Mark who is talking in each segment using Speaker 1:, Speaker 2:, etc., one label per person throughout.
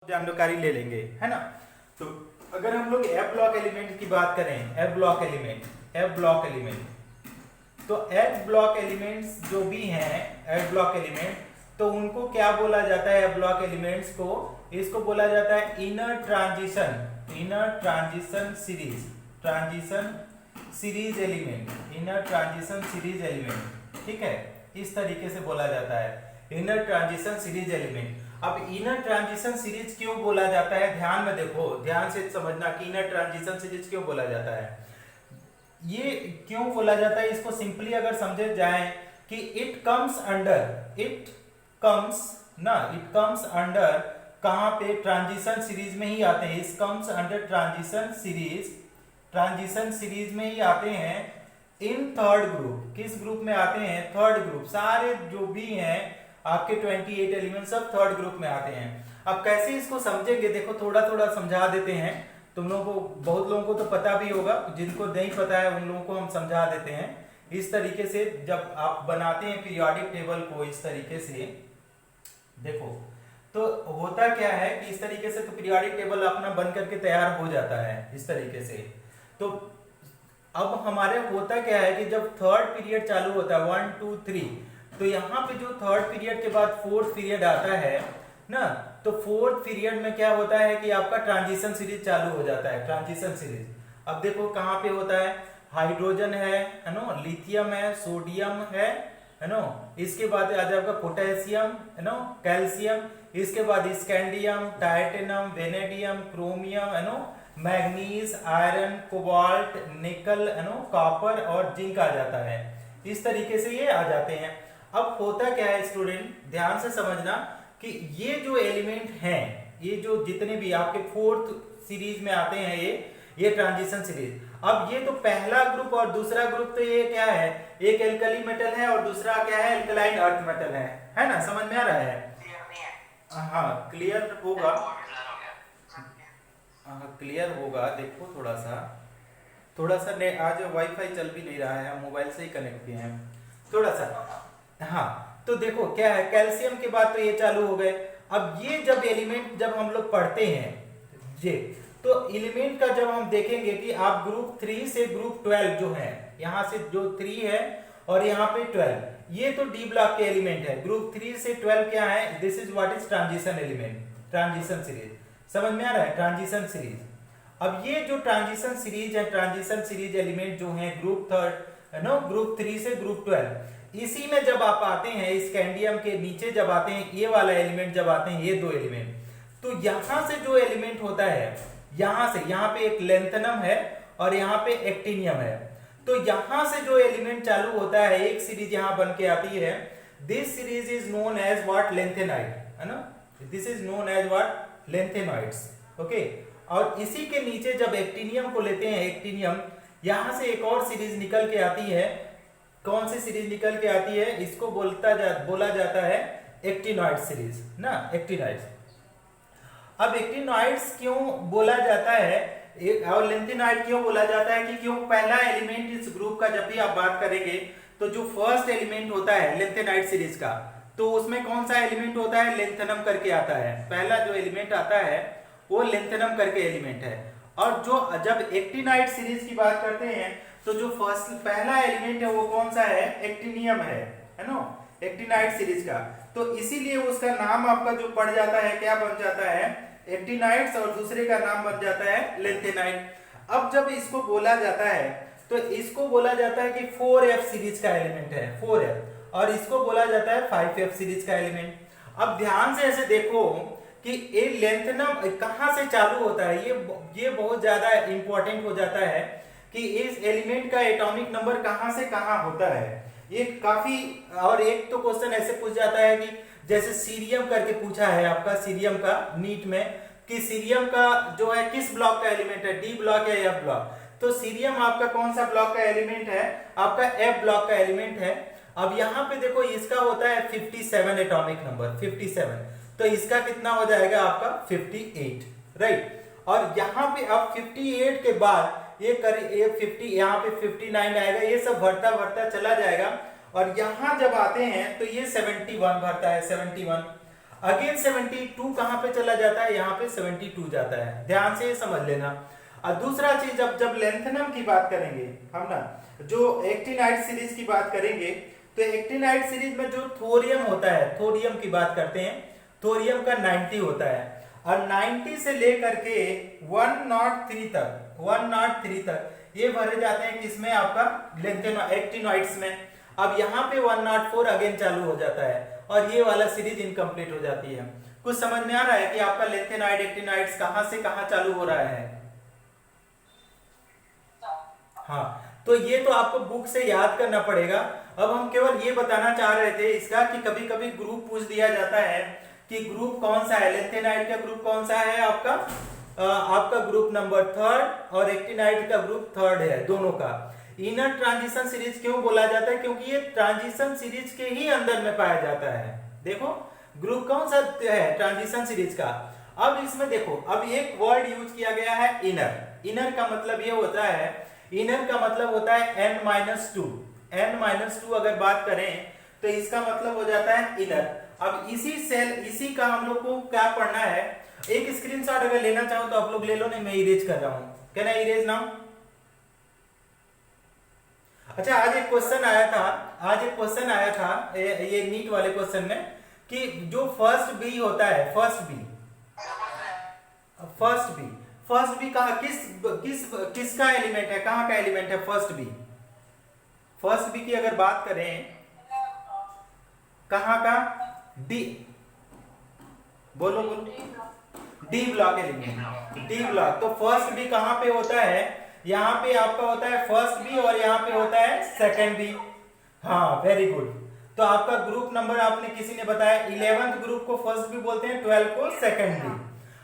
Speaker 1: जानकारी ले लेंगे, है ना। तो अगर हम लोग एफ ब्लॉक एलिमेंट की बात करें, एफ ब्लॉक एलिमेंट तो एफ ब्लॉक एलिमेंट्स जो भी हैं, एफ ब्लॉक एलिमेंट, तो उनको क्या बोला जाता है? एफ ब्लॉक एलिमेंट्स को, इसको बोला जाता है इनर ट्रांजिशन सीरीज एलिमेंट, ठीक है, इस तरीके से बोला जाता है इनर ट्रांजिशन सीरीज एलिमेंट। अब इनर ट्रांजिशन सीरीज क्यों बोला जाता है? ध्यान में देखो, ध्यान से समझना कि इनर ट्रांजिशन सीरीज क्यों बोला जाता है। ये क्यों बोला जाता है, इसको सिंपली अगर समझे जाए कि इट कम्स अंडर कहां पे? ट्रांजिशन सीरीज में ही आते हैं। इस कम्स अंडर ट्रांजिशन सीरीज में ही आते हैं इन थर्ड ग्रुप। किस ग्रुप में आते हैं? Third group. सारे जो भी हैं आपके 28 एलिमेंट सब थर्ड ग्रुप में आते हैं। अब कैसे इसको समझेंगे, देखो थोड़ा थोड़ा समझा देते हैं। तुम लोगों को, बहुत लोगों को तो पता भी होगा, जिनको नहीं पता है उन लोगों को हम समझा देते हैं। इस तरीके से जब आप बनाते हैं पीरियोडिक टेबल को, इस तरीके से देखो, तो होता क्या है कि इस तरीके से तो पीरियोडिक टेबल अपना बन करके तैयार हो जाता है इस तरीके से। तो अब हमारे होता क्या है कि जब थर्ड पीरियड चालू होता है 1 2 3, तो यहाँ पे जो थर्ड पीरियड के बाद फोर्थ पीरियड आता है ना, तो फोर्थ पीरियड में क्या होता है कि आपका ट्रांजिशन सीरीज चालू हो जाता है। ट्रांजिशन सीरीज अब देखो कहाँ पे होता है, हाइड्रोजन है नो, लिथियम है, सोडियम है नो, इसके बाद आ जाएगा पोटेशियम है नो, कैल्शियम, इसके बाद स्कैंडियम, टाइटेनम, वेनेडियम, क्रोमियम है नो, मैग्नीज, आयरन, कोबाल्ट, निकल है नो, कॉपर और जिंक आ जाता है। इस तरीके से ये आ जाते हैं। अब होता क्या है स्टूडेंट, ध्यान से समझना कि ये जो एलिमेंट हैं, ये जो जितने भी आपके फोर्थ सीरीज में आते हैं, ये ट्रांजिशन सीरीज। अब ये तो पहला ग्रुप और दूसरा ग्रुप, तो ये क्या है, एक एल्कली मेटल है और दूसरा क्या है, एल्कलाइन अर्थ मेटल है ना। समझ में आ रहा है? हाँ क्लियर होगा, हाँ क्लियर होगा। देखो थोड़ा सा आज वाईफाई चल भी नहीं रहा है, हम मोबाइल से ही कनेक्ट किए हैं थोड़ा सा। हाँ तो देखो क्या है, कैल्शियम के बाद तो ये चालू हो गए। अब ये जब एलिमेंट जब हम लोग पढ़ते हैं ये, तो एलिमेंट का जब हम देखेंगे कि आप ग्रुप 3 से ग्रुप 12 जो है, यहां से जो 3 है और यहाँ पे 12, ये तो डी ब्लॉक के एलिमेंट है। ग्रुप 3 से 12 क्या है, this is what is transition element, transition series. समझ में आ रहा है? Transition series. अब ये जो ट्रांजिशन सीरीज है, ट्रांजिशन सीरीज एलिमेंट जो है ग्रुप थर्ड है नो, ग्रुप 3 से ग्रुप 12, इसी में जब आप आते हैं, स्कैंडियम के नीचे जब आते हैं, ये वाला एलिमेंट जब आते हैं, ये दो एलिमेंट, तो यहां से जो एलिमेंट होता है, यहां से, यहां पे एक लेंथनम है और यहां पे एक्टिनियम है, तो यहां से जो एलिमेंट चालू होता है, एक सीरीज यहां बन के आती है। This series is known as what, lanthanide है ना, this is known as what, lanthanoids. Okay, और इसी के नीचे जब एक्टिनियम को लेते हैं, एक्टिनियम, यहां से एक और सीरीज निकल के आती है। कौन सी सीरीज निकल के आती है, इसको बोला जाता है एक्टिनॉइड सीरीज ना, एक्टिनॉइड्स। अब एक्टिनॉइड्स क्यों बोला जाता है और लेंथेनाइड क्यों बोला जाता है कि क्यों पहला एलिमेंट इस ग्रुप का, जब भी आप बात करेंगे तो जो फर्स्ट एलिमेंट होता है लेंथेनाइड सीरीज का, तो उसमें कौन सा एलिमेंट होता है, लेंथेनम करके आता है। पहला जो एलिमेंट आता है वो लेंथेनम करके एलिमेंट है। और जो जब एक्टिनाइड सीरीज की बात करते हैं, तो जो पहला एलिमेंट है वो कौन सा है, एक्टिनियम है नो, एक्टिनाइड सीरीज का। तो इसीलिए उसका नाम आपका जो पड़ जाता है, क्या बन जाता है, एक्टिनाइड्स, और दूसरे का नाम बन जाता है लेंथेनाइड। अब जब इसको बोला जाता है, तो इसको बोला जाता है कि 4f सीरीज का एलिमेंट है, 4f, और इसको बोला जाता है 5f सीरीज का एलिमेंट। अब ध्यान से ऐसे देखो कि ये लेंथनम कहां से चालू होता है, ये बहुत ज्यादा इंपॉर्टेंट हो जाता है कि इस एलिमेंट का एटॉमिक नंबर कहां से कहां होता है। ये काफी, और एक तो क्वेश्चन ऐसे पूछ जाता है कि जैसे सीरियम करके पूछा है आपका, सीरियम का नीट में, कि सीरियम का जो है किस ब्लॉक का एलिमेंट है, डी ब्लॉक या एफ ब्लॉक। तो सीरियम आपका कौन सा ब्लॉक का एलिमेंट है, आपका एफ ब्लॉक का एलिमेंट है। अब यहाँ पे देखो इसका होता है 57 एटॉमिक नंबर, 57, तो इसका कितना हो जाएगा आपका 58, राइट। और यहाँ पे अब 58 के बाद ये 50, यहाँ पे 59 आएगा, ये सब भरता भरता चला जाएगा। और यहाँ जब आते हैं तो ये 71 भरता है, 71। अगेन 72 कहां पे चला जाता है, यहाँ पे 72 जाता है, ध्यान से ये समझ लेना। और दूसरा चीज, जब लेंथनम की बात करेंगे हम ना, जो एक्टिनाइड सीरीज की बात करेंगे, तो एक्टिनाइड सीरीज में जो थोरियम होता है, थोरियम की बात करते हैं, थोरियम का 90 होता है, और 90 से लेकर के 103 तक ये भरे जाते हैं किसमें, आपका एक्टिनॉइड्स में। अब यहाँ पे 104 अगेन चालू हो जाता है और ये वाला सीरीज इनकम्प्लीट हो जाती है। कुछ समझ में आ रहा है कि आपका लेंथेनॉइड एक्टिनॉइड्स कहां से कहां चालू हो रहा है? हाँ, तो ये तो आपको बुक से याद करना पड़ेगा। अब हम केवल ये बताना चाह रहे थे इसका कि कभी कभी ग्रुप पूछ दिया जाता है कि ग्रुप कौन सा है, लेंथेनाइड का ग्रुप कौन सा है आपका ग्रुप नंबर 3 और एक्टिनाइड का ग्रुप 3 है, दोनों का। इनर ट्रांजिशन सीरीज क्यों बोला जाता है? क्योंकि ये ट्रांजिशन सीरीज के ही अंदर में पाया जाता है। देखो ग्रुप कौन सा है ट्रांजिशन सीरीज का। अब इसमें देखो, अब एक वर्ड यूज किया गया है इनर। इनर का मतलब ये होता है, इनर का मतलब होता है n-2। n-2 अगर बात करें तो इसका मतलब हो जाता है इनर। अब इसी का हम लोग को क्या पढ़ना है, एक स्क्रीनशॉट अगर लेना चाहो तो आप लोग ले लो, नहीं मैं इरेज कर रहा हूं। Can I erase now? अच्छा, आज एक क्वेश्चन आया था ये नीट वाले क्वेश्चन में कि जो फर्स्ट बी होता है, फर्स्ट बी कहा किसका एलिमेंट है, कहां का एलिमेंट है फर्स्ट बी की अगर बात करें, कहां का? डी, बोलो D block element, D block. तो फर्स्ट बी कहां पे होता है? यहाँ पे आपका होता है फर्स्ट बी और यहाँ पे होता है सेकंड बी। हाँ, वेरी गुड। तो आपका ग्रुप नंबर आपने किसी ने बताया 11th ग्रुप को फर्स्ट बी बोलते हैं, 12 को सेकंड बी,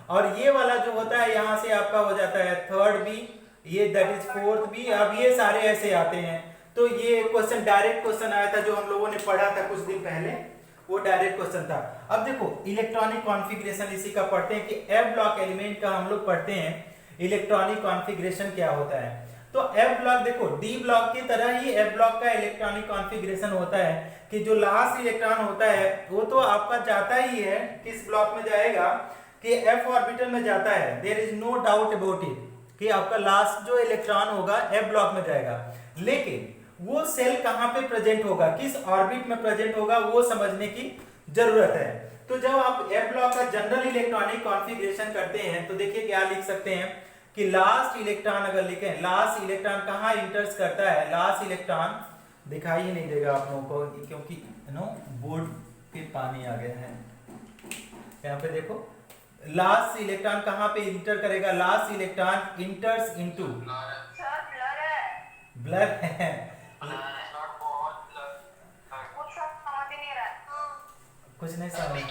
Speaker 1: और ये वाला जो होता है यहाँ से आपका हो जाता है थर्ड बी, ये दैट इज फोर्थ बी। अब ये सारे ऐसे आते हैं। तो ये क्वेश्चन डायरेक्ट क्वेश्चन आया था जो हम लोगों ने पढ़ा था कुछ दिन पहले, वो डायरेक्ट क्वेश्चन था। अब देखो इलेक्ट्रॉनिक कॉन्फ़िगरेशन इसी का पढ़ते हैं कि एफ ब्लॉक एलिमेंट का हम लोग पढ़ते हैं इलेक्ट्रॉनिक कॉन्फ़िगरेशन क्या होता है। तो एफ ब्लॉक देखो डी ब्लॉक की तरह ही एफ ब्लॉक का इलेक्ट्रॉनिक कॉन्फ़िगरेशन होता है कि जो लास्ट इलेक्ट्रॉन होता है वो तो आपका जाता ही है, किस ब्लॉक में जाएगा कि एफ ऑर्बिटल में जाता है। There is no doubt about it कि आपका लास्ट जो इलेक्ट्रॉन होगा एफ ब्लॉक में जाएगा, लेकिन वो सेल कहां पे प्रेजेंट होगा, किस ऑर्बिट में प्रेजेंट होगा, वो समझने की जरूरत है। तो जब आप एफ ब्लॉक का जनरल इलेक्ट्रॉनिक कॉन्फ़िगरेशन करते हैं तो देखिए क्या लिख सकते हैं कि लास्ट इलेक्ट्रॉन अगर लिखें, लास्ट इलेक्ट्रॉन कहां इंटर्स करता है, लास्ट इलेक्ट्रॉन दिखाई ही नहीं देगा आप लोगों को क्योंकि बोर्ड पे पानी आ गया है। यहाँ पे देखो लास्ट इलेक्ट्रॉन कहां पे इंटर करेगा, लास्ट इलेक्ट्रॉन इंटर्स इनटू, ब्लर है कुछ नहीं समझ,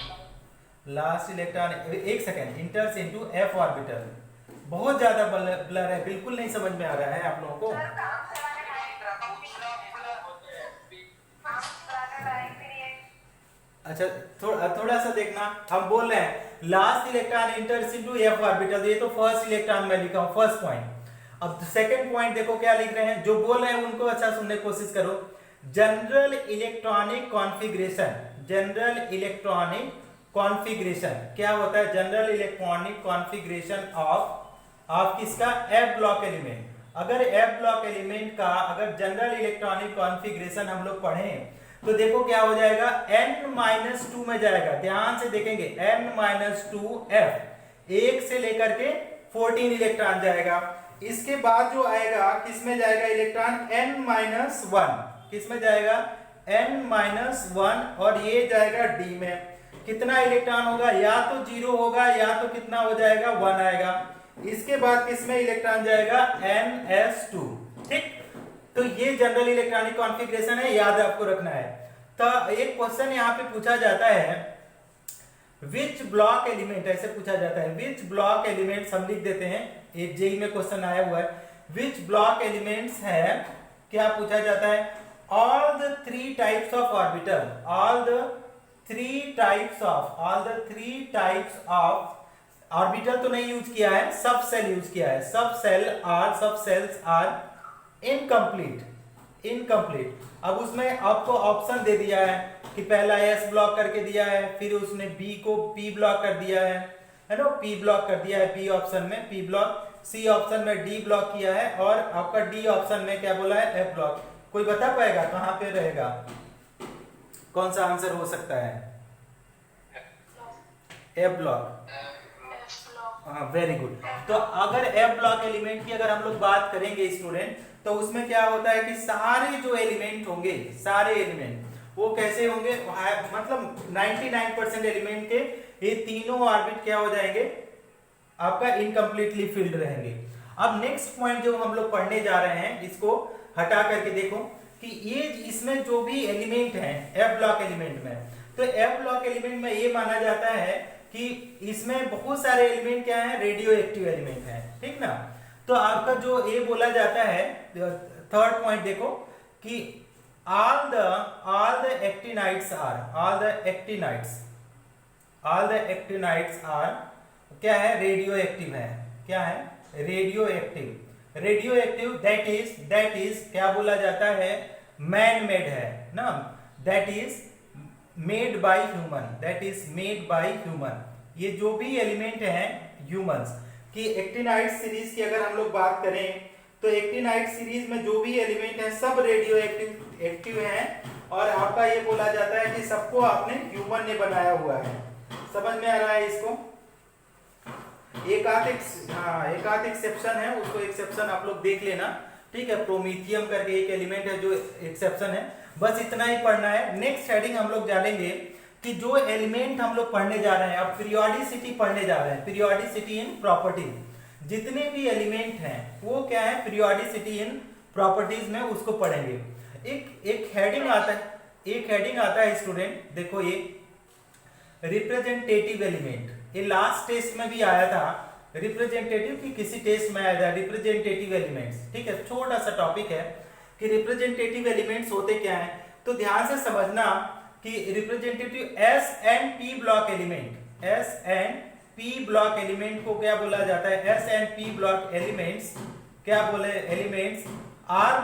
Speaker 1: लास्ट इलेक्ट्रॉन एक सेकेंड इंटर्स इनटू एफ ऑर्बिटल। बहुत ज्यादा ब्लर है, बिल्कुल नहीं समझ में आ रहा है आप लोगों को। अच्छा थोड़ा सा देखना, हम बोल रहे हैं last electron इंटर्स into F orbital, ये तो फर्स्ट इलेक्ट्रॉन में लिखा हूं, फर्स्ट पॉइंट। अब सेकंड पॉइंट देखो क्या लिख रहे हैं, जो बोल रहे हैं उनको अच्छा सुनने की कोशिश करो। General electronic configuration, general electronic configuration क्या होता है, जनरल इलेक्ट्रॉनिक कॉन्फ़िगरेशन ऑफ किसका, एफ ब्लॉक एलिमेंट। अगर एफ ब्लॉक एलिमेंट का अगर जनरल इलेक्ट्रॉनिक कॉन्फ़िगरेशन हम लोग पढ़ें तो देखो क्या हो जाएगा, n-2 में जाएगा, ध्यान से देखेंगे n-2f, 1 से लेकर के 14 इलेक्ट्रॉन जाएगा। इसके बाद जो आएगा किसमें जाएगा इलेक्ट्रॉन, n-1, किसमें जाएगा n-1, और ये जाएगा d में। कितना इलेक्ट्रॉन होगा, या तो 0 होगा या तो कितना हो जाएगा 1 आएगा। इसके बाद किसमें इलेक्ट्रॉन जाएगा ns2, ठीक। तो ये जनरल इलेक्ट्रॉनिक कॉन्फ़िगरेशन है, याद आपको रखना है। तो एक क्वेश्चन यहाँ पे पूछा जाता है विच ब्लॉक एलिमेंट, ऐसे पूछा जाता है विच ब्लॉक एलिमेंट्स, हम लिख देते हैं, एक जेई में क्वेश्चन आया हुआ है, विच ब्लॉक एलिमेंट्स है, क्या पूछा जाता है, all the 3 types of orbital, all the 3 types of orbital तो नहीं यूज किया है, सब सेल यूज किया है, सब सेल्स आर इनकम्प्लीट। अब उसमें आपको ऑप्शन दे दिया है कि पहला एस ब्लॉक करके दिया है, फिर उसने बी को पी ब्लॉक कर दिया है ना, पी ब्लॉक कर दिया है बी ऑप्शन में, पी ब्लॉक, सी ऑप्शन में डी ब्लॉक किया है, और आपका डी ऑप्शन में क्या बोला है, एफ ब्लॉक। कोई बता पाएगा कहां पे रहेगा, कौन सा आंसर हो सकता है? F block. हाँ, वेरी गुड। तो अगर एफ ब्लॉक एलिमेंट की अगर हम लोग बात करेंगे स्टूडेंट, तो उसमें क्या होता है कि सारे जो एलिमेंट होंगे, सारे एलिमेंट वो कैसे होंगे, मतलब 99% एलिमेंट के ये तीनों ऑर्बिट क्या हो जाएंगे, आपका इनकम्प्लीटली फिल्ड रहेंगे। अब नेक्स्ट पॉइंट जो हम लोग पढ़ने जा रहे हैं, इसको हटा करके देखो कि ये इसमें जो भी एलिमेंट है एफ ब्लॉक एलिमेंट में, तो एफ ब्लॉक एलिमेंट में ये माना जाता है कि इसमें बहुत सारे एलिमेंट क्या है, रेडियो एक्टिव एलिमेंट है, ठीक ना। तो आपका जो ये बोला जाता है, थर्ड पॉइंट देखो कि all the actinides are क्या है, रेडियो एक्टिव है, क्या है, रेडियो एक्टिव, दैट इज क्या बोला जाता है, मैन मेड है ना, that is made by human, ये जो भी एलिमेंट है ह्यूमंस की। एक्टिनाइड सीरीज की अगर हम लोग बात करें, तो एक्टिनाइड सीरीज में जो भी एलिमेंट है सब रेडियो एक्टिव हैं, और आपका ये बोला जाता है कि सबको आपने ह्यूमन ने बनाया हुआ है। समझ में आ रहा है इसको? एक आध एक्सेप्शन है, उसको एक्सेप्शन आप लोग देख लेना, ठीक है। प्रोमीथियम करके एक एलिमेंट है जो एक्सेप्शन है, बस इतना ही पढ़ना है। नेक्स्ट हेडिंग हम लोग जानेंगे कि जो एलिमेंट हम लोग पढ़ने जा रहे हैं, अब पीरियोडिसिटी पढ़ने जा रहे हैं, पीरियोडिसिटी इन प्रॉपर्टी। जितने भी एलिमेंट हैं वो क्या है, पीरियोडिसिटी इन प्रॉपर्टीज में उसको पढ़ेंगे। एक हेडिंग आता है स्टूडेंट, देखो ये रिप्रेजेंटेटिव एलिमेंट, ये लास्ट टेस्ट में भी आया था, रिप्रेजेंटेटिव की किसी टेस्ट में आया था, रिप्रेजेंटेटिव एलिमेंट्स, ठीक है। छोटा सा टॉपिक है कि रिप्रेजेंटेटिव एलिमेंट्स होते क्या हैं, तो ध्यान से समझना कि representative S and P block element को क्या बोला जाता है, S and P block elements क्या बोले, elements are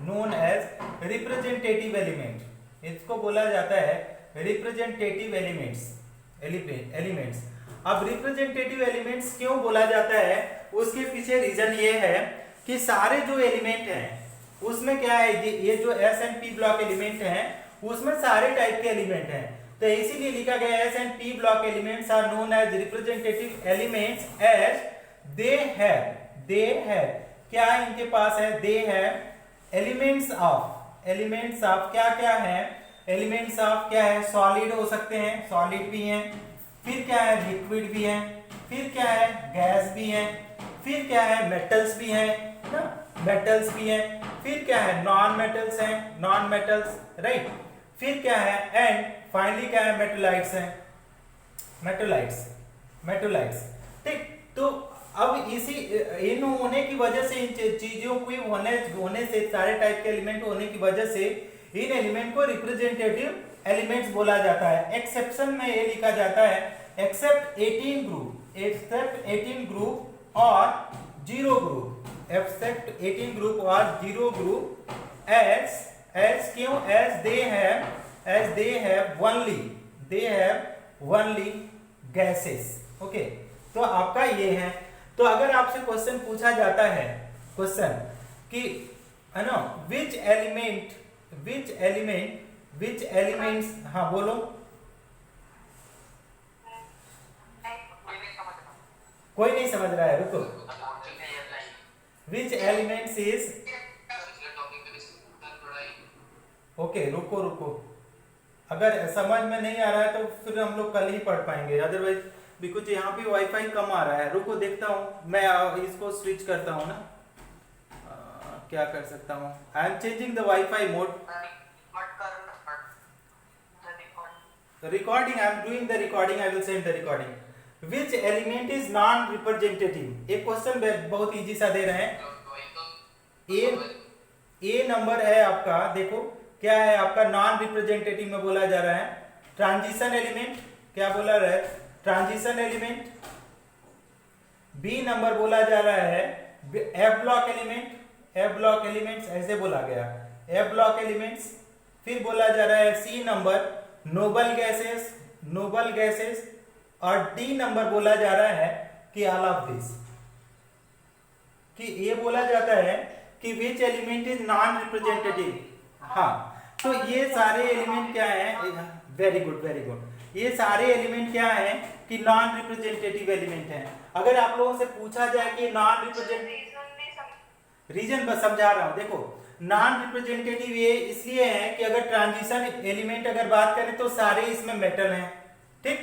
Speaker 1: known as representative element, इसको बोला जाता है रिप्रेजेंटेटिव एलिमेंट्स। अब रिप्रेजेंटेटिव एलिमेंट्स क्यों बोला जाता है, उसके पीछे रीजन ये है कि सारे जो एलिमेंट हैं उसमें क्या है, ये जो S and P block element हैं उसमें सारे टाइप के एलिमेंट हैं, तो इसीलिए लिखा गया S and P block elements are known as representative elements as they have क्या इनके पास है, दे हैव एलिमेंट्स ऑफ क्या है, एलिमेंट्स ऑफ क्या है, सॉलिड हो सकते हैं, सॉलिड भी हैं, फिर क्या है, लिक्विड भी है, फिर क्या है, गैस भी है, फिर क्या है, मेटल्स भी हैं ना, मेटल्स भी हैं, फिर क्या है, नॉन मेटल्स, राइट, फिर क्या है, एंड फाइनली क्या है, मेटोलाइट्स, ठीक। तो अब इन होने की वजह से, इन चीजों को होने से, सारे टाइप के एलिमेंट होने की वजह से इन एलिमेंट को रिप्रेजेंटेटिव एलिमेंट्स बोला जाता है। एक्सेप्शन में ये लिखा जाता है एक्सेप्ट 18 ग्रुप और 0 ग्रुप एज क्यों, as they have only gases, okay. तो आपका ये है, तो अगर आपसे क्वेश्चन पूछा जाता है, कि है ना, which elements, हाँ बोलो, कोई नहीं समझ रहा है, रुको, which elements is, ओके रुको, अगर समझ में नहीं आ रहा है तो फिर हम लोग कल ही पढ़ पाएंगे, अदरवाइज भी कुछ यहाँ पे वाईफाई कम आ रहा है। रुको देखता हूँ, मैं इसको स्विच करता हूँ ना, क्या कर सकता हूँ, I am changing the wifi mode, recording, I am doing the recording, I will send the recording. Which element is non representative, एक क्वेश्चन बहुत इजी सा दे रहे हैं, ए नंबर है आपका, देखो क्या है आपका, नॉन रिप्रेजेंटेटिव में बोला जा रहा है ट्रांजिशन एलिमेंट, क्या बोला रहा है, ट्रांजिशन एलिमेंट। बी नंबर बोला जा रहा है एफ ब्लॉक एलिमेंट्स, ऐसे बोला गया, एफ ब्लॉक एलिमेंट्स, फिर बोला जा रहा है सी नंबर नोबल गैसेस और डी नंबर बोला जा रहा है कि ऑल ऑफ दिस, कि ये बोला जाता है कि which element is non representative. हाँ, तो ये सारे एलिमेंट क्या है, वेरी गुड वेरी गुड, ये सारे एलिमेंट क्या है कि नॉन रिप्रेजेंटेटिव एलिमेंट है। अगर आप लोगों से पूछा जाए कि नॉन रिप्रेजेंटेटिव, रीजन बस समझा रहा हूं, देखो नॉन रिप्रेजेंटेटिव ये इसलिए है कि अगर ट्रांजिशन एलिमेंट अगर बात करें तो सारे इसमें मेटल हैं, ठीक,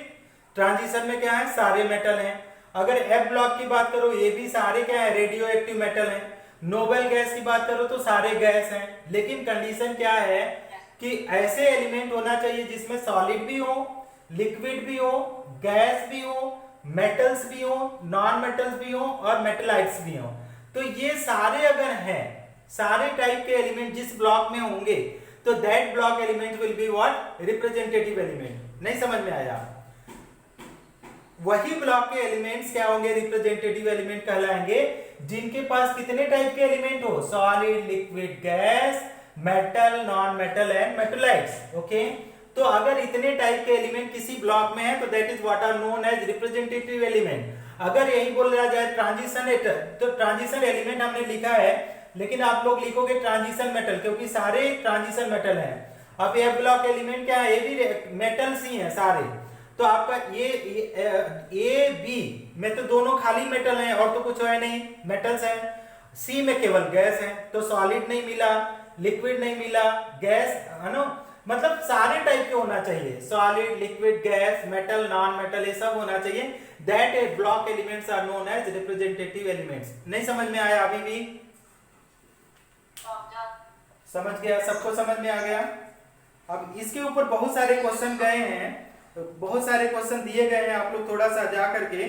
Speaker 1: ट्रांजिशन में क्या है, सारे मेटल हैं। अगर एफ ब्लॉक की बात करो, ये भी सारे क्या है, रेडियो एक्टिव मेटल हैं। नोबल गैस की बात करो तो सारे गैस हैं, लेकिन कंडीशन क्या है कि ऐसे एलिमेंट होना चाहिए जिसमें सॉलिड भी हो, लिक्विड भी हो, गैस भी हो, मेटल्स भी हो, नॉन मेटल्स भी हो और मेटलाइट्स भी हो। तो ये सारे अगर हैं, सारे टाइप के एलिमेंट जिस ब्लॉक में होंगे तो that block element will be what, representative element. नहीं समझ में आया? वही ब्लॉक के एलिमेंट्स क्या होंगे, रिप्रेजेंटेटिव एलिमेंट कहलाएंगे, जिनके पास कितने टाइप के एलिमेंट हो, solid, liquid, gas, metal, non metal and मेटलाइट्स। Okay, तो अगर इतने टाइप के एलिमेंट किसी ब्लॉक में है तो that is what are known as representative element. अगर यही बोला जाए ट्रांजिशन, तो ट्रांजिशन एलिमेंट हमने लिखा है, लेकिन आप लोग लिखोगे ट्रांजिशन मेटल, क्योंकि सारे ट्रांजिशन मेटल हैं। अब ये ब्लॉक एलिमेंट क्या है, ये भी मेटल्स ही हैं सारे। तो आपका ये ए बी में तो दोनों खाली मेटल हैं और तो कुछ है नहीं, मेटल्स हैं। सी में केवल गैस है, तो सॉलिड नहीं मिला, लिक्विड नहीं मिला, गैस है ना, मतलब सारे टाइप के होना चाहिए, solid, liquid, gas, metal, non metal, ये सब होना चाहिए। That block elements are known as representative elements. नहीं समझ में आया अभी भी? समझ गया, सबको समझ में आ गया? अब इसके ऊपर बहुत सारे क्वेश्चन गए हैं, बहुत सारे क्वेश्चन दिए गए हैं, आप लोग थोड़ा सा जा करके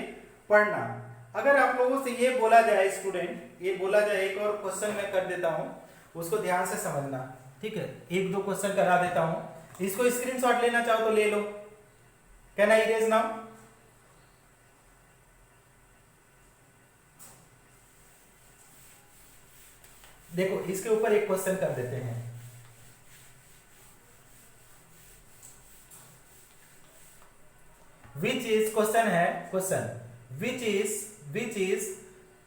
Speaker 1: पढ़ना। अगर आप लोगों से ये बोला जाए स्टूडेंट, ये बोला जाए, एक और क्वेश्चन मैं कर देता हूं, उसको ध्यान से समझना, ठीक है? एक दो क्वेश्चन करा देता हूं, इसको स्क्रीनशॉट लेना चाहो तो ले लो। Can I erase now? देखो इसके ऊपर एक क्वेश्चन कर देते हैं। विच इज, क्वेश्चन है, question which is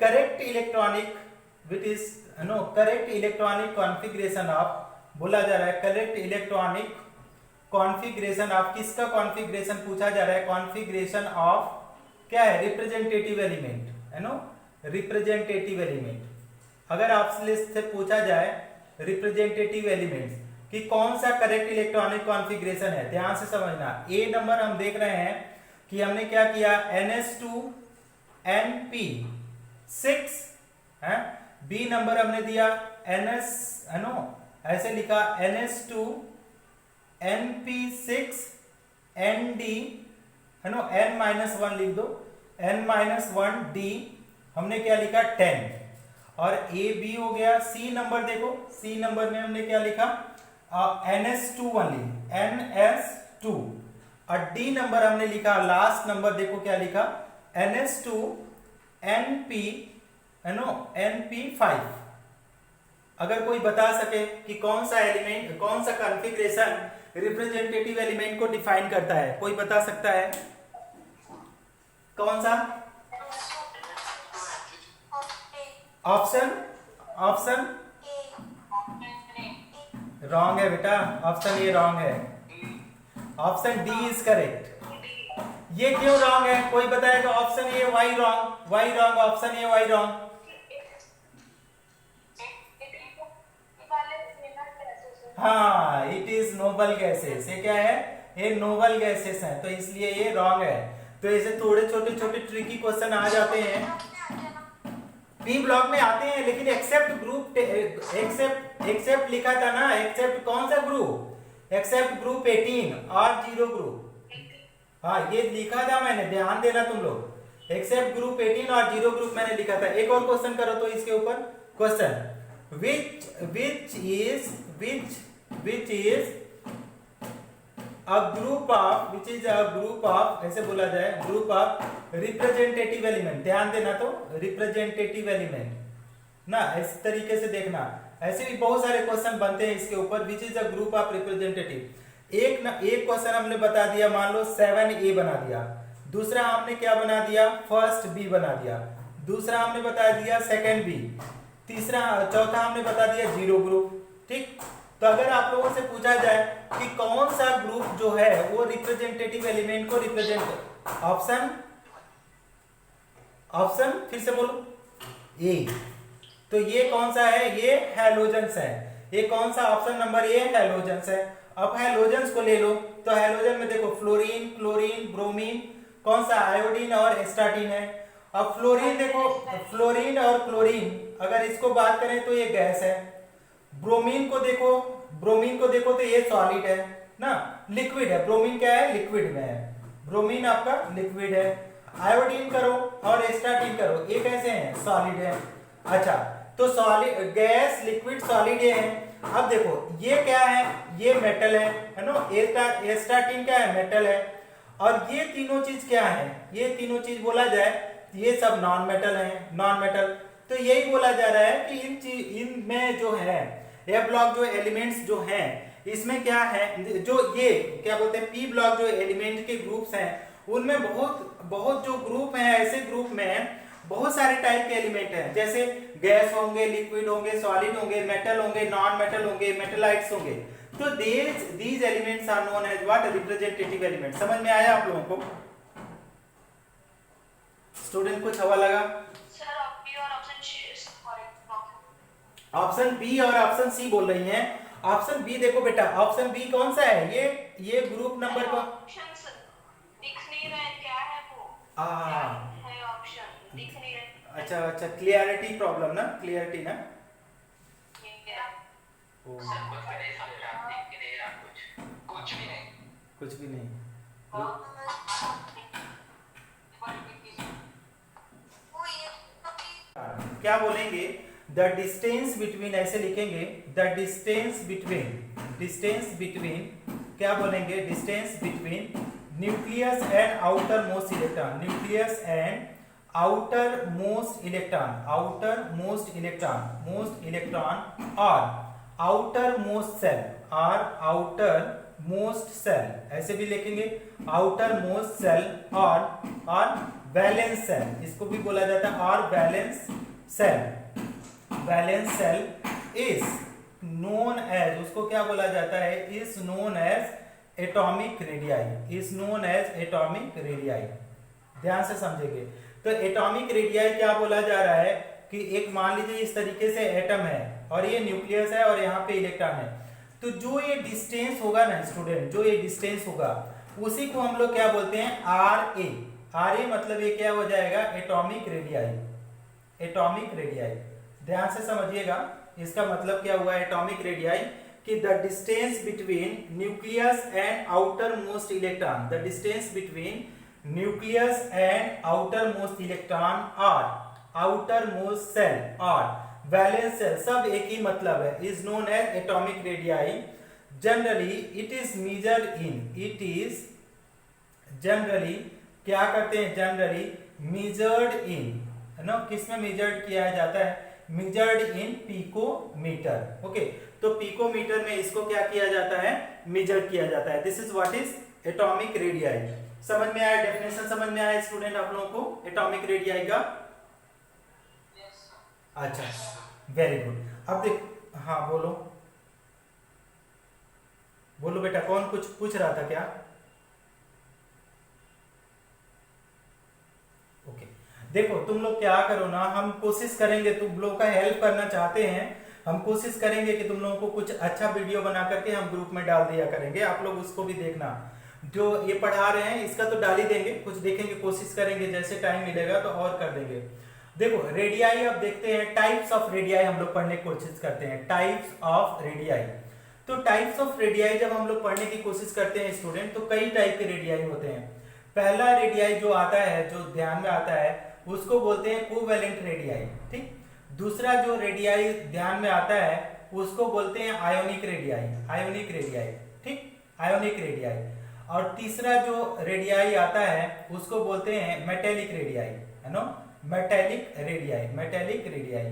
Speaker 1: correct electronic, which is no correct electronic configuration of, बोला जा रहा है करेक्ट इलेक्ट्रॉनिक कॉन्फ़िगरेशन ऑफ, किसका कॉन्फ़िगरेशन पूछा जा रहा है, कॉन्फ़िगरेशन ऑफ क्या है, रिप्रेजेंटेटिव एलिमेंट, है नो, रिप्रेजेंटेटिव एलिमेंट। अगर आपसे पूछा जाए रिप्रेजेंटेटिव एलिमेंट्स कि कौन सा करेक्ट इलेक्ट्रॉनिक कॉन्फ़िगरेशन है, ध्यान से समझना। ए नंबर हम देख रहे हैं कि हमने क्या किया, NS2NP6 है। बी नंबर हमने दिया NS, है नो, ऐसे लिखा NS2NP6ND, है नो, N-1 लिख दो, N-1D, हमने क्या लिखा 10, और ए बी हो गया। सी नंबर देखो, सी नंबर में हमने क्या लिखा, NS2 ओनली, NS2, और डी नंबर हमने लिखा, लास्ट नंबर देखो क्या लिखा, NS2NP, है नो, NP5। अगर कोई बता सके कि कौन सा एलिमेंट, कौन सा कॉन्फ़िगरेशन रिप्रेजेंटेटिव एलिमेंट को डिफाइन करता है, कोई बता सकता है? कौन सा? ऑप्शन, ऑप्शन रॉन्ग है बेटा, ऑप्शन ये रॉन्ग है, ऑप्शन डी इज करेक्ट। ये क्यों रॉन्ग है, कोई बताएगा? Option A why wrong, why wrong, option A why wrong. हाँ, इट इज नोबल गैसेस, ये क्या है, ये नोबल गैसेस है, तो इसलिए ये रॉन्ग है। तो ऐसे थोड़े छोटे छोटे ट्रिकी क्वेश्चन आ जाते हैं, बी ब्लॉक में आते हैं, लेकिन एक्सेप्ट ग्रुप, एक्सेप्ट लिखा था ना, एक्सेप्ट कौन सा ग्रुप, एक्सेप्ट ग्रुप 18 और 0 ग्रुप, हाँ ये लिखा था मैंने, ध्यान देना तुम लोग, एक्सेप्ट ग्रुप 18 और 0 ग्रुप मैंने लिखा था। एक और क्वेश्चन करो तो इसके ऊपर question, which is a group of, ऐसे बोला जाए, ग्रुप ऑफ रिप्रेजेंटेटिव एलिमेंट, ध्यान देना, तो रिप्रेजेंटेटिव एलिमेंट ना, इस तरीके से देखना, ऐसे भी बहुत सारे क्वेश्चन बनते हैं इसके ऊपर। Which is the group of representative. एक क्वेश्चन हमने बता दिया, मान लो 7A बना दिया, दूसरा हमने क्या बना दिया, फर्स्ट बी बना दिया, दूसरा हमने बता दिया सेकंड बी, तीसरा चौथा हमने बता दिया जीरो ग्रुप। ठीक, तो अगर आप लोगों से पूछा जाए कि कौन सा ग्रुप जो है वो रिप्रेजेंटेटिव एलिमेंट को रिप्रेजेंट, ऑप्शन फिर से बोलो, ए। तो ये कौन सा है, ये हैलोजेंस है। ये कौन सा, ऑप्शन नंबर ए हैलोजेंस है। अब हैलोजेंस को ले लो, तो हैलोजन में देखो फ्लोरीन, क्लोरीन, ब्रोमीन, कौन सा, आयोडीन और एस्टाटीन है। अब फ्लोरीन देखो, फ्लोरीन और क्लोरीन अगर इसको बात करें तो ये गैस है। ब्रोमीन को देखो तो ये सॉलिड है ना, लिक्विड है। ब्रोमीन क्या है, लिक्विड में है, ब्रोमीन आपका लिक्विड है। आयोडीन करो और एस्टाटीन करो, ये कैसे हैं, सॉलिड है। अच्छा, तो सॉलिड, गैस, लिक्विड, सॉलिड ये है। अब देखो ये क्या है, ये मेटल है ना, एस्टाटीन क्या है, मेटल है। और ये तीनों चीज क्या है, ये तीनों चीज बोला जाए ये सब नॉन मेटल है, नॉन मेटल। तो यही बोला जा रहा है कि इनमें जो है ए ब्लॉक जो एलिमेंट्स जो हैं इसमें क्या है, जो ये क्या बोलते हैं पी ब्लॉक जो एलिमेंट के ग्रुप्स हैं उनमें बहुत जो ग्रुप हैं, ऐसे ग्रुप में बहुत सारे टाइप के एलिमेंट हैं, जैसे गैस होंगे, लिक्विड होंगे, सॉलिड होंगे, मेटल होंगे, नॉन मेटल होंगे, मेटलाइट्स होंगे। तो these elements are known as what, representative element. समझ में आया आप लोगों को? स्टूडेंट कुछ हवा लगा? ऑप्शन बी और ऑप्शन सी बोल रही हैं। ऑप्शन बी देखो बेटा, ऑप्शन बी कौन सा है, ये ग्रुप नंबर का
Speaker 2: दिख नहीं रहा है, क्या है वो, है ऑप्शन दिख नहीं रहा।
Speaker 1: अच्छा, क्लियरिटी प्रॉब्लम ना, क्लियरिटी ना, कुछ भी नहीं। क्या बोलेंगे, द डिस्टेंस बिटवीन, ऐसे लिखेंगे द डिस्टेंस बिटवीन क्या बोलेंगे, distance between nucleus and outer most electron, nucleus and outer most electron और आउटर मोस्ट सेल, ऐसे भी लिखेंगे आउटर मोस्ट सेल और वैलेंस सेल, इसको भी बोला जाता है, और valence shell is known as, उसको क्या बोला जाता है, is known as atomic radii. ध्यान से समझेंगे, तो एटॉमिक रेडियाई क्या बोला जा रहा है कि एक मान लीजिए इस तरीके से एटम है और ये न्यूक्लियस है और यहाँ पे इलेक्ट्रॉन है, तो जो ये डिस्टेंस होगा ना स्टूडेंट, जो ये डिस्टेंस होगा उसी को हम लोग क्या बोलते हैं, आर ए मतलब ये क्या हो जाएगा, एटॉमिक रेडियाई। ध्यान से समझिएगा, इसका मतलब क्या हुआ एटॉमिक रेडियाई, कि the distance between nucleus and outer most electron, the distance between nucleus and outer most electron और आउटर मोस्ट सेल और वैलेंस सेल, सब एक ही मतलब है, is known as atomic radii. Generally it is क्या करते हैं, जनरली मेजर्ड इन, है ना, किसमें मेजर्ड किया जाता है, मेजर्ड इन पिकोमीटर। ओके, तो पिकोमीटर में इसको क्या किया जाता है, मेजर किया जाता है। This is what is atomic radii. समझ में आया, डेफिनेशन समझ में आया स्टूडेंट आप लोगों को एटॉमिक रेडियाई का? अच्छा, वेरी गुड। अब देख, हाँ बोलो बेटा, कौन कुछ पूछ रहा था क्या? ओके, देखो तुम लोग क्या करो ना, हम कोशिश करेंगे, तुम लोग का हेल्प करना चाहते हैं, हम कोशिश करेंगे कि तुम लोगों को कुछ अच्छा वीडियो बना करके हम ग्रुप में डाल दिया करेंगे, आप लोग उसको भी देखना। जो ये पढ़ा रहे हैं इसका तो डाल ही देंगे, कुछ देखेंगे, कोशिश करेंगे, जैसे टाइम मिलेगा तो और कर देंगे। देखो रेडियाई, अब देखते हैं टाइप्स ऑफ रेडियाई, हम लोग पढ़ने की कोशिश करते हैं, टाइप्स ऑफ रेडियाई। तो टाइप्स ऑफ रेडियाई जब हम लोग पढ़ने की कोशिश करते हैं स्टूडेंट, तो कई टाइप के रेडियाई होते हैं। पहला रेडियाई जो आता है, जो ध्यान में आता है, उसको बोलते हैं कोवेलेंट रेडियाई। ठीक, दूसरा जो रेडियाई ध्यान में आता है उसको बोलते हैं आयोनिक रेडियाई। ठीक, आयोनिक रेडियाई। और तीसरा जो रेडियाई आता है उसको बोलते हैं मेटेलिक रेडियाई, है ना, मेटेलिक रेडियाई।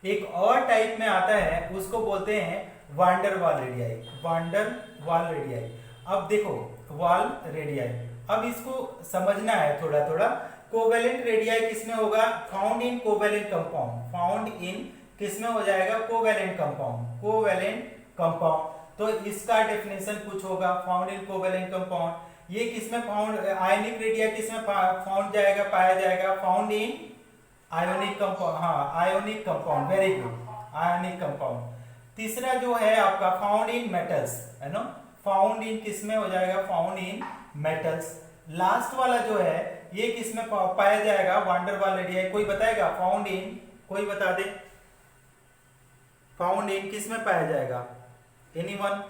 Speaker 1: एक और टाइप में आता है, उसको बोलते हैं वांडर वाल रेडियाई, वांडर वाल रेडियाई। अब देखो वाल रेडियाई, अब इसको समझना है थोड़ा थोड़ा। कोवेलेंट रेडियाई किसमें होगा? Found in covalent compound, found in किसमें हो जाएगा? Covalent compound, covalent compound. तो इसका डेफिनेशन कुछ होगा, फाउंड इन कोवेलेंट कंपाउंड। ये किसमें फाउंड, आयनिक रेडियाई किसमें फाउंड जाएगा, पाया जाएगा? फाउंड इन आयोनिक कंपाउंड, हाँ ionic compound, very good, ionic compound. तीसरा जो है आपका फाउंड इन मेटल्स, है ना, फाउंड इन किसमें हो जाएगा? Found in metals. लास्ट वाला जो है ये किसमें पाया जाएगा? वांडर वाल रेडियाई। कोई बताएगा? फाउंड इन, कोई बता दे, फाउंड इन किसमें पाया जाएगा? Anyone?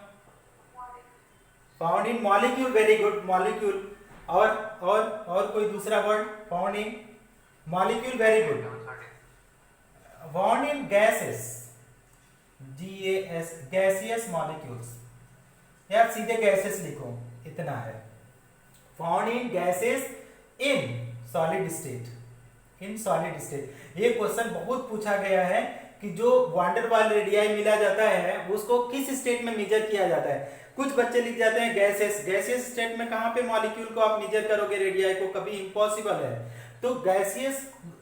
Speaker 1: Found in molecule, very good, molecule. और कोई दूसरा word? Found in molecule, very good. Found in gases, GAS, gaseous molecules, या सीधे गैसेस लिखो, इतना है। Found in gases in solid state, in solid state. ये क्वेश्चन बहुत पूछा गया है कि जो वांडर वाल रेडियाई मिला जाता है उसको किस स्टेट में मेजर किया जाता है। कुछ बच्चे लिख जाते हैं गैसेस, गैसियस स्टेट में कहां पे मॉलिक्यूल को आप मेजर करोगे रेडियाई को? कभी इम्पॉसिबल है। तो गैसियस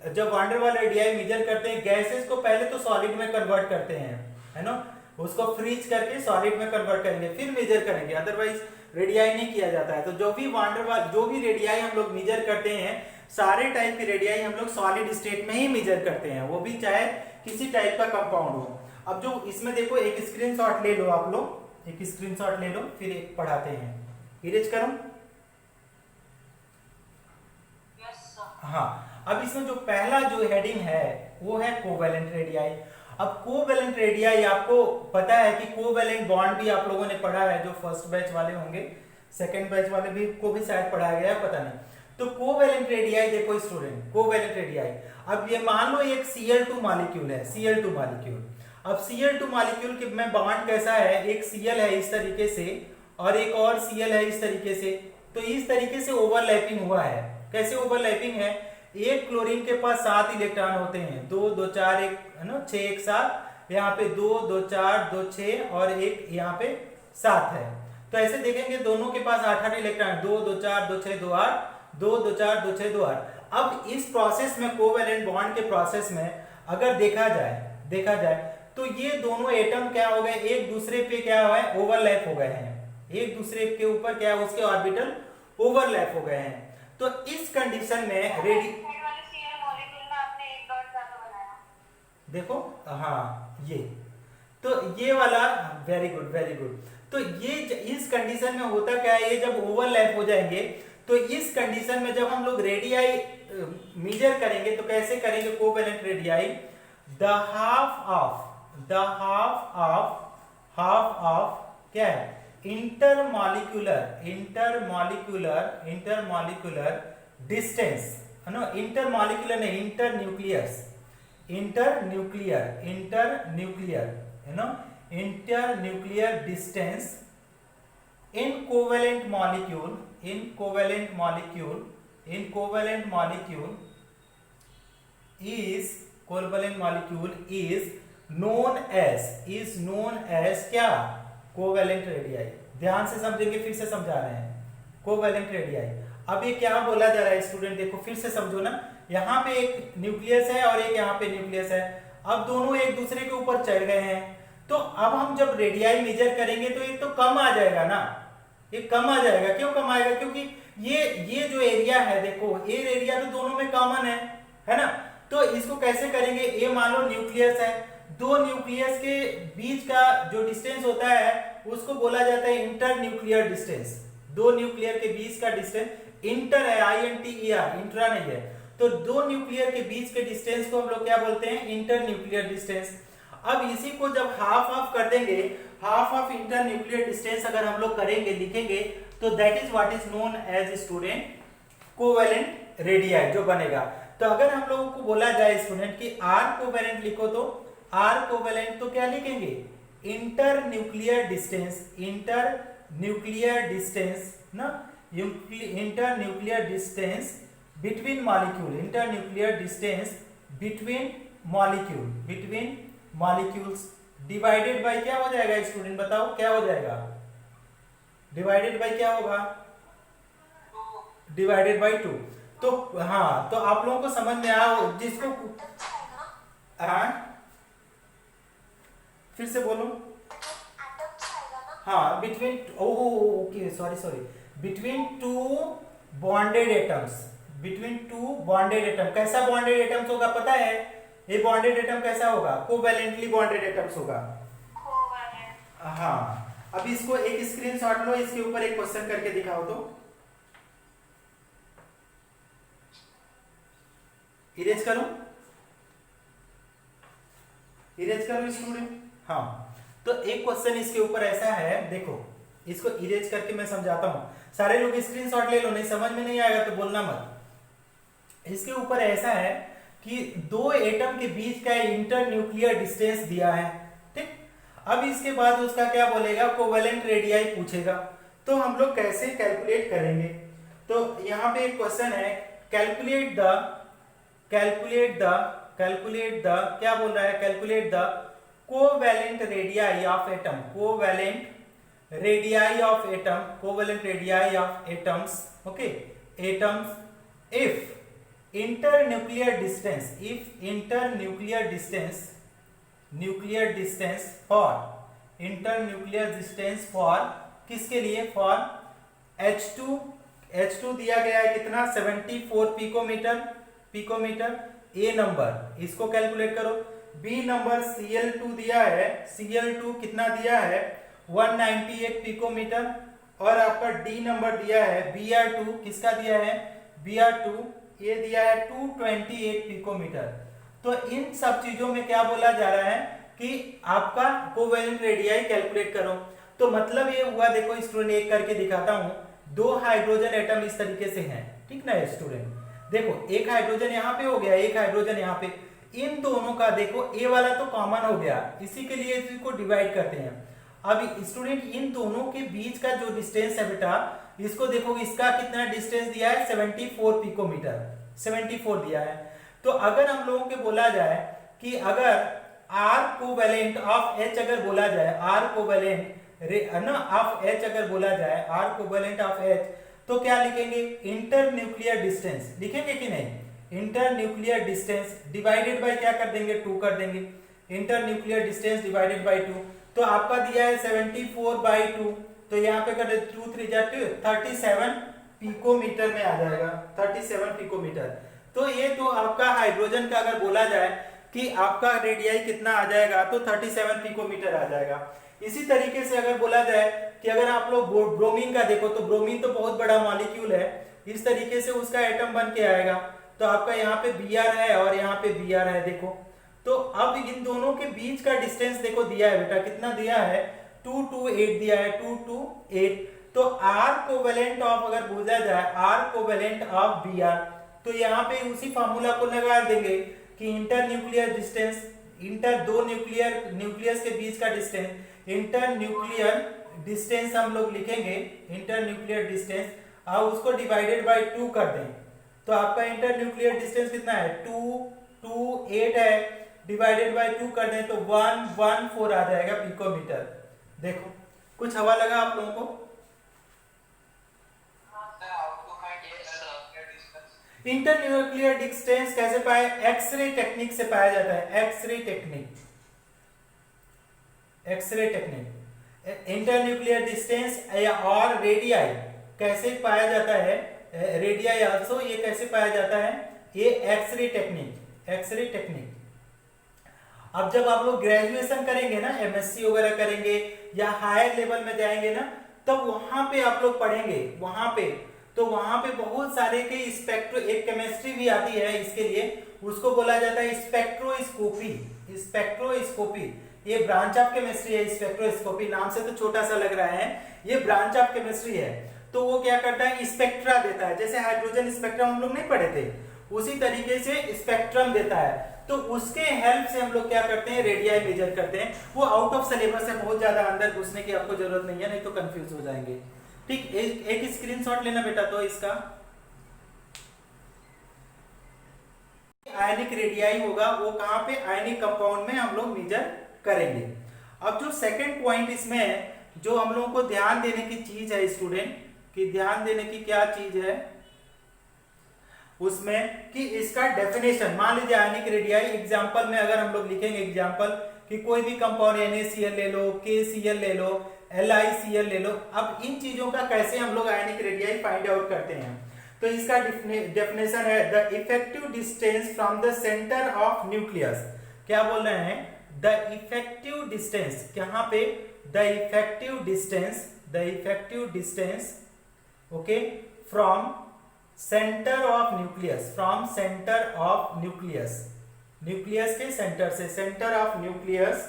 Speaker 1: जब वांडर वाल रेडियाई मेजर करते हैं, गैसेस को पहले तो सॉलिड में कन्वर्ट करते हैं, है ना, उसको फ्रीज करके सॉलिड में कन्वर्ट करेंगे, फिर मेजर करेंगे, अदरवाइज रेडियाई नहीं किया जाता है। तो जो भी रेडियाई हम लोग मेजर करते हैं, सारे टाइप की रेडियाई हम लोग सॉलिड स्टेट में ही मेजर करते हैं, वो भी चाहे किसी टाइप का कंपाउंड हो। अब जो इसमें देखो, एक स्क्रीनशॉट ले लो आप लोग, एक स्क्रीनशॉट ले लो, फिर एक पढ़ाते हैं। इरेज करूं? हाँ, अब इसमें जो पहला जो हेडिंग है वो है कोवेलेंट रेडियाई। अब कोवेलेंट रेडियाई, आपको पता है कि कोवेलेंट बॉन्ड भी आप लोगों ने पढ़ा है, जो फर्स्ट बैच वाले होंगे, सेकंड बैच वाले भी को भी शायद पढ़ाया गया है, पता नहीं। तो कोवेलेंट रेडियाई देखो स्टूडेंट, कोवेलेंट रेडियाई, अब ये मान लो एक Cl2 मॉलिक्यूल है, Cl2 मॉलिक्यूल। अब Cl2 मॉलिक्यूल के में बॉन्ड कैसा है? एक Cl है इस तरीके से और एक और Cl है इस तरीके से। तो इस तरीके से ओवरलैपिंग हुआ है। कैसे ओवरलैपिंग है? एक क्लोरीन के पास 7 इलेक्ट्रॉन होते हैं, 2 2 4 1, है ना, 6 1 7, यहाँ पे 2 2 4 2 6 और एक यहाँ पे 7 है। तो ऐसे देखेंगे दोनों के पास 8 8 इलेक्ट्रॉन, 2 2 4 2 6 2 8, 2 2 4 2 6 2 8। अब इस प्रोसेस में, कोवेलेंट बॉन्ड के प्रोसेस में अगर देखा जाए तो ये दोनों एटम क्या हो गए? एक दूसरे पे क्या हुआ है? ओवरलैप हो गए हैं, एक दूसरे के ऊपर क्या है? उसके ऑर्बिटल ओवरलैप हो गए हैं। तो इस कंडीशन में देखो, हाँ ये, तो ये वाला, वेरी गुड वेरी गुड। तो ये इस कंडीशन में होता क्या है? ये जब ओवरलैप हो जाएंगे तो इस कंडीशन में जब हम लोग रेडियाई मेजर करेंगे तो कैसे करेंगे? Covalent radii, the half of क्या है? इंटरमॉलिक्यूलर डिस्टेंस, है ना, इंटरमॉलिक्यूलर नहीं, इंटरन्यूक्लियर, है ना, internuclear distance in covalent molecule is known as क्या? Covalent radii. ध्यान से समझेंगे, फिर से समझा रहे हैं, कोवेलेंट रेडियाई। अब ये क्या बोला जा रहा है स्टूडेंट? देखो फिर से समझो ना, यहाँ पे एक न्यूक्लियस है और एक यहाँ पे न्यूक्लियस है। अब दोनों एक दूसरे के ऊपर चढ़ गए हैं, तो अब हम जब रेडियाई मेजर करेंगे तो एक तो कम आ जाएगा ना, ये कम आ जाएगा। क्यों कम आएगा? क्योंकि ये जो एरिया है, देखो ये एरिया तो दोनों में कॉमन है ना। तो इसको कैसे करेंगे? ये मान लो न्यूक्लियस है, दो न्यूक्लियस के बीच का जो डिस्टेंस होता है उसको बोला जाता है इंटर न्यूक्लियर डिस्टेंस। दो न्यूक्लियर के बीच का डिस्टेंस इंटर है, INTER, इंट्रा नहीं है। तो दो न्यूक्लियर के बीच के डिस्टेंस को हम लोग क्या बोलते हैं? Inter nuclear distance. अब इसी को जब हाफ ऑफ कर देंगे, half of inter nuclear distance अगर हम लोग करेंगे, लिखेंगे, तो that is what is known as student covalent radii जो बनेगा। तो अगर हम लोगों को बोला जाए स्टूडेंट कि आर कोवेलेंट लिखो, तो आर कोवेलेंट तो क्या लिखेंगे? Inter nuclear distance, inter nuclear distance ना, inter nuclear distance between molecule, inter nuclear distance between molecule, between molecules divided by क्या हो जाएगा स्टूडेंट, बताओ क्या हो जाएगा, डिवाइडेड बाय क्या होगा, डिवाइडेड बाय 2। तो हाँ, तो आप लोगों को समझ में आओ जिसको फिर से बोलो। हाँ, between, okay sorry sorry, between two bonded atoms, between two bonded atom. कैसा बॉन्डेड एटम्स होगा पता है, ये बॉन्डेड एटम कैसा होगा, कोवैलेंटली बॉन्डेड एटम्स होगा। हाँ, अब इसको एक स्क्रीनशॉट लो, इसके ऊपर एक क्वेश्चन करके दिखाओ तो। इरेज करो, इरेज करो स्टूडेंट। हाँ, तो एक क्वेश्चन इसके ऊपर ऐसा है, देखो इसको इरेज करके मैं समझाता हूं। सारे लोग स्क्रीनशॉट ले लो, नहीं समझ में नहीं आएगा तो बोलना मत। इसके ऊपर ऐसा है कि दो एटम के बीच का इंटर न्यूक्लियर डिस्टेंस दिया है, ठीक। अब इसके बाद उसका क्या बोलेगा, कोवेलेंट रेडियाई पूछेगा। तो हम लोग कैसे कैलकुलेट करेंगे, तो यहां पे एक क्वेश्चन है, कैलकुलेट द क्या बोल रहा है, calculate the covalent radii of atom, covalent radii of atom, covalent radii of atoms, okay, atoms if internuclear distance, if internuclear distance, nuclear distance for, internuclear distance for किसके लिए, for H2 दिया गया है कितना, 74 पिकोमीटर, ए number, इसको calculate करो। B number Cl2 दिया है, Cl2 कितना दिया है, 198 पिकोमीटर, और आपका डी नंबर दिया है Br2, किसका दिया है, Br2 ये दिया है 228 पिकोमीटर। तो इन सब चीजों में क्या बोला जा रहा है कि आपका कोवेलेंट रेडियाई कैलकुलेट करो। तो मतलब ये हुआ, देखो स्टूडेंट एक करके दिखाता हूं, दो हाइड्रोजन एटम इस तरीके से हैं, ठीक ना स्टूडेंट, देखो एक हाइड्रोजन यहाँ पे हो गया, एक हाइड्रोजन यहाँ पे, इन दोनों का देखो ए वाला तो कॉमन हो गया, इसी के लिए इसको डिवाइड करते हैं। अब स्टूडेंट इन दोनों के बीच का जो डिस्टेंस है बेटा, इसको देखो, इसका कितना डिस्टेंस दिया है, 74 पिकोमीटर, 74 दिया है। तो अगर हम लोगों को बोला जाए कि अगर R कोवेलेंट ऑफ H अगर बोला जाए, R कोवेलेंट ना ऑफ H अगर बोला जाए, R कोवेलेंट ऑफ H, तो क्या लिखेंगे, इंटर न्यूक्लियर डिस्टेंस लिखेंगे कि नहीं, inter nuclear distance divided by क्या कर देंगे, 2 कर देंगे, inter nuclear distance divided by 2। तो आपका दिया है 74/2, तो यहाँ पे कर 2 3 जा 37 पिकोमीटर में आ जाएगा, 37 पिकोमीटर। तो ये तो आपका हाइड्रोजन का अगर बोला जाए कि आपका रेडियाई कितना आ जाएगा, तो 37 पिकोमीटर आ जाएगा। इसी तरीके से अगर बोला जाए कि अगर आप लोग ब्रोमीन का देखो, तो ब्रोमीन तो बहुत बड़ा मॉलिक्यूल है, इस तरीके से उसका एटम बन के आएगा। तो आपका यहाँ पे Br है और यहाँ पे Br है, देखो। तो अब इन दोनों के बीच का डिस्टेंस देखो दिया है बेटा, कितना दिया है, 228 दिया है, 228। तो R कोवेलेंट ऑफ अगर पूछा जाए, R कोवेलेंट ऑफ Br, तो यहाँ पे उसी फार्मूला को लगा देंगे कि इंटर न्यूक्लियर डिस्टेंस, इंटर दो न्यूक्लियस के बीच का डिस्टेंस, इंटर न्यूक्लियर डिस्टेंस हम लोग लिखेंगे, इंटर न्यूक्लियर डिस्टेंस, अब उसको डिवाइडेड बाय 2 कर दें, तो आपका इंटर न्यूक्लियर डिस्टेंस कितना है, 228 है, डिवाइडेड बाय 2 कर दें तो 114 आ जाएगा पिकोमीटर। देखो कुछ हवा लगा आप लोगों को, इंटर न्यूक्लियर डिस्टेंस कैसे पाए, एक्सरे टेक्निक से पाया जाता है, x ray technique, x ray technique. Inter nuclear distance और रेडियाई कैसे पाया जाता है, रेडियाई आल्सो, ये कैसे पाया जाता है, ये एक्सरे टेक्निक, एक्सरे टेक्निक। अब जब आप लोग ग्रेजुएशन करेंगे ना, एमएससी वगैरह करेंगे या हायर लेवल में जाएंगे ना, तब वहां पे आप लोग पढ़ेंगे, वहां पे, तो वहां पे बहुत सारे के स्पेक्ट्रो, एक केमिस्ट्री भी आती है इसके लिए, उसको बोला जाता है स्पेक्ट्रोस्कोपी, स्पेक्ट्रोस्कोपी, ये ब्रांच ऑफ केमिस्ट्री है। स्पेक्ट्रोस्कोपी नाम से तो छोटा सा लग रहा है, ये ब्रांच ऑफ केमिस्ट्री है। तो वो क्या करता है, स्पेक्ट्रा देता है, जैसे हाइड्रोजन स्पेक्ट्रम हम लोग नहीं पढ़े थे, उसी तरीके से स्पेक्ट्रम देता है। तो उसके हेल्प से हम लोग क्या करते हैं, रेडियाई मेजर करते हैं। वो आउट ऑफ सिलेबस है, बहुत ज्यादा अंदर घुसने की आपको जरूरत नहीं है, नहीं तो कंफ्यूज हो जाएंगे। ठीक, एक स्क्रीनशॉट लेना बेटा तो इसका। आयनिक रेडियाई होगा वो कहाँ पे, आयनिक कंपाउंड में हम लोग मेजर करेंगे। अब जो सेकंड पॉइंट इसमें जो हम लोगों को ध्यान देने की चीज है स्टूडेंट, कि ध्यान देने की क्या चीज है उसमें, कि इसका डेफिनेशन, मान लीजिए आयनिक रेडियाई एग्जांपल में अगर हम लोग लिखेंगे एग्जांपल कि कोई भी कंपाउंड NaCl ले लो, KCl ले लो, LiCl ले लो। अब इन चीजों का कैसे हम लोग आयनिक रेडियाई फाइंड आउट करते हैं, तो इसका डेफिनेशन है the effective distance from the centre of nucleus. क्या बोल रहे हैं, द इफेक्टिव डिस्टेंस, यहाँ पे the effective distance okay from centre of nucleus, from centre of nucleus, nucleus के सेंटर से, centre of nucleus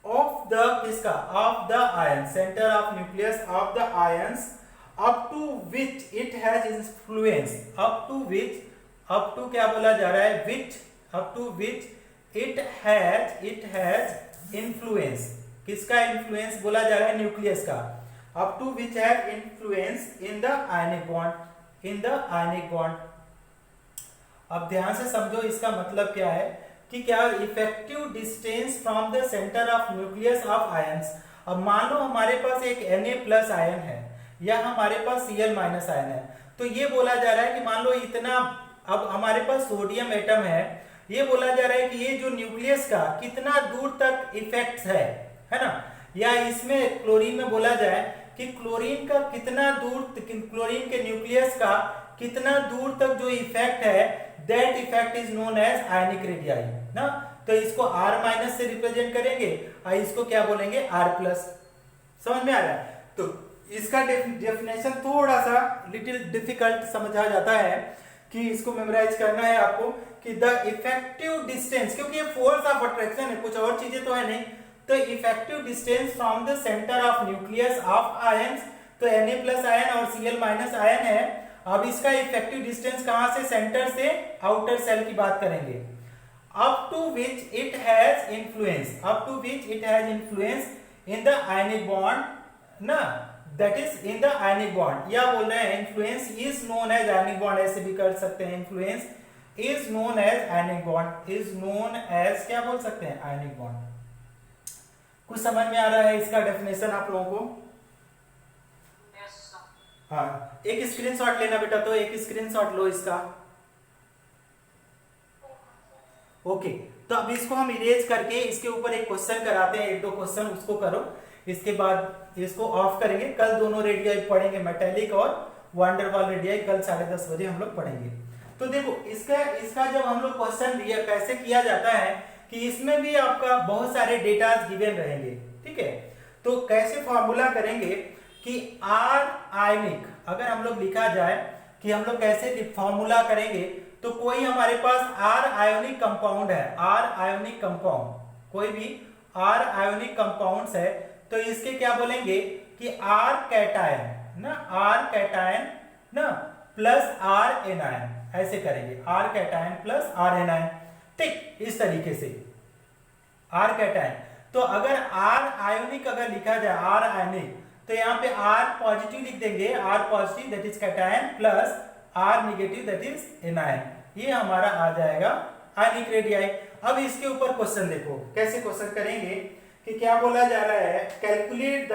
Speaker 1: of the किसका, of the ion, centre of nucleus of the ions up to which it has influence, up to क्या बोला जा रहा है, which, up to which it has influence, किसका influence बोला जा रहा है, न्यूक्लियस का, up to which has influence in the ionic bond, in the ionic bond. अब ध्यान से समझो इसका मतलब क्या है, कि क्या effective distance from the centre of nucleus of ions. अब मान लो हमारे पास एक Na+ आयन है या हमारे पास Cl- आयन है, तो ये बोला जा रहा है कि मान लो इतना, अब हमारे पास सोडियम एटम है, ये बोला जा रहा है कि ये जो न्यूक्लियस का कितना दूर तक इफेक्ट्स है ना, या इसमें क्लोरीन में बोला जाए कि क्लोरीन का कितना दूर, क्लोरीन के न्यूक्लियस का कितना दूर तक जो इफेक्ट है, that effect is known as ionic radii ना। तो इसको R- से रिप्रेजेंट करेंगे और इसको क्या बोलेंगे, R+। समझ में आ रहा है, तो इसका डेफिनेशन थोड़ा सा लिटिल डिफिकल्ट समझा जाता है, कि इसको मेमोराइज करना है आपको, कि द इफेक्टिव डिस्टेंस, क्योंकि ये फोर्स ऑफ अट्रैक्शन है, कुछ और चीजें तो है नहीं, तो effective distance from the centre of nucleus of ions, तो Na+ आयन और Cl- आयन है। अब इसका इफेक्टिव डिस्टेंस कहां से, सेंटर से आउटर सेल की बात करेंगे, up to which it has influence, up to which it has influence in the ionic bond ना, that is in the ionic bond, या बोल रहे हैं influence is known as ionic bond, ऐसे भी कर सकते हैं, influence is known as ionic bond, is known as क्या बोल सकते हैं, आयनिक बॉन्ड। कुछ समझ में आ रहा है इसका डेफिनेशन आप लोगों को? हाँ, एक स्क्रीनशॉट लेना बेटा, तो एक स्क्रीनशॉट लो इसका। ओके, तो अब इसको हम इरेज करके इसके ऊपर एक क्वेश्चन कराते हैं, एक दो क्वेश्चन उसको करो, इसके बाद इसको ऑफ करेंगे। कल दोनों रेडियाई पढ़ेंगे, मेटेलिक और वांडरवाल रेडियाई, कल 10:30 बजे हम लोग पढ़ेंगे। तो देखो इसका जब हम लोग क्वेश्चन कैसे किया जाता है, कि इसमें भी आपका बहुत सारे डेटा गिवन रहेंगे, ठीक है। तो कैसे फॉर्मूला करेंगे कि R आयनिक, अगर हम लोग लिखा जाए कि हम लोग कैसे फॉर्मूला करेंगे, तो कोई हमारे पास R आयोनिक कंपाउंड है, R आयोनिक कंपाउंड, कोई भी R आयोनिक कंपाउंड्स है, तो इसके क्या बोलेंगे कि R कैटायन ना, R कैटायन ना प्लस R एनायन, ऐसे करेंगे, R cation plus R anion, ठीक, इस तरीके से R कैटायन। तो अगर R आयोनिक अगर लिखा जाए, R आयोनिक, तो यहाँ पे R पॉजिटिव लिख देंगे, R positive that is cation plus R negative that is anion, ये हमारा आ जाएगा आयनिक रेडियाई। अब इसके ऊपर क्वेश्चन देखो, कैसे क्वेश्चन करेंगे, कि क्या बोला जा रहा है, calculate the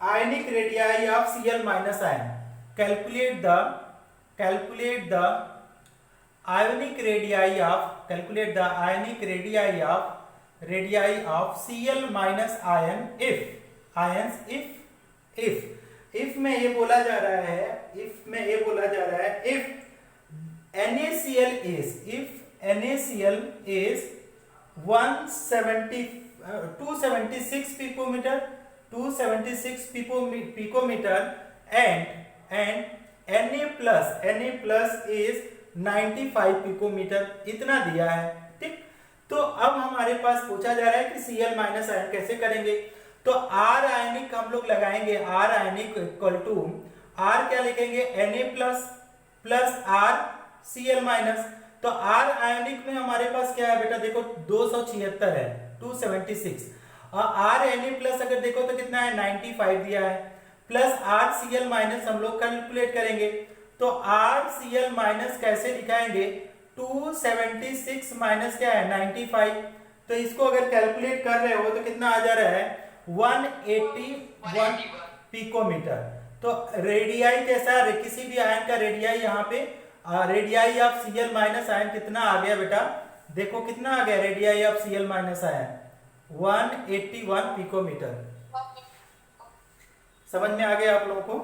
Speaker 1: ionic radii of Cl- ion, calculate the ionic radii of, calculate the ionic radii of Cl- ion if में ये बोला जा रहा है, if में ये बोला जा रहा है, if NaCl is 276 picometer and Na+ is 95 picometre, इतना दिया है, ठीक। तो अब हमारे पास पूछा जा रहा है कि Cl- आयन कैसे करेंगे, तो R आयनिक हम लोग लगाएंगे, R ionic equal to R क्या लिखेंगे, Na+ प्लस R Cl-, तो R आयनिक में हमारे पास क्या है बेटा, देखो 276 है, 276, और R Na+ अगर देखो तो कितना है, 95 दिया है, प्लस R Cl- हम लोग कैलकुलेट करेंगे, तो R Cl- कैसे लिखाएंगे, 276 माइनस क्या है 95। तो इसको अगर कैलकुलेट कर रहे हो तो कितना आ जा रहा है 181 पिकोमीटर। तो रेडियाई कैसा किसी भी आयन का रेडियाई यहाँ पे radii of Cl minus ion कितना आ गया बेटा, देखो कितना आ गया radii of Cl minus ion 181 picometer. समझ में आ गया आप लोगों को?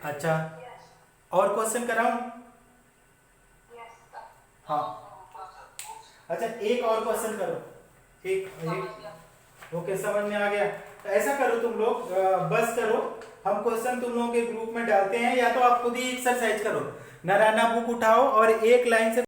Speaker 1: अच्छा, और क्वेश्चन कराऊं? हाँ, अच्छा एक और क्वेश्चन करो, एक ओके समझ में आ गया। तो ऐसा करो तुम लोग बस करो, हम क्वेश्चन तुम लोगों के ग्रुप में डालते हैं, या तो आप खुद ही एक्सरसाइज करो, नारायणा बुक उठाओ और एक लाइन से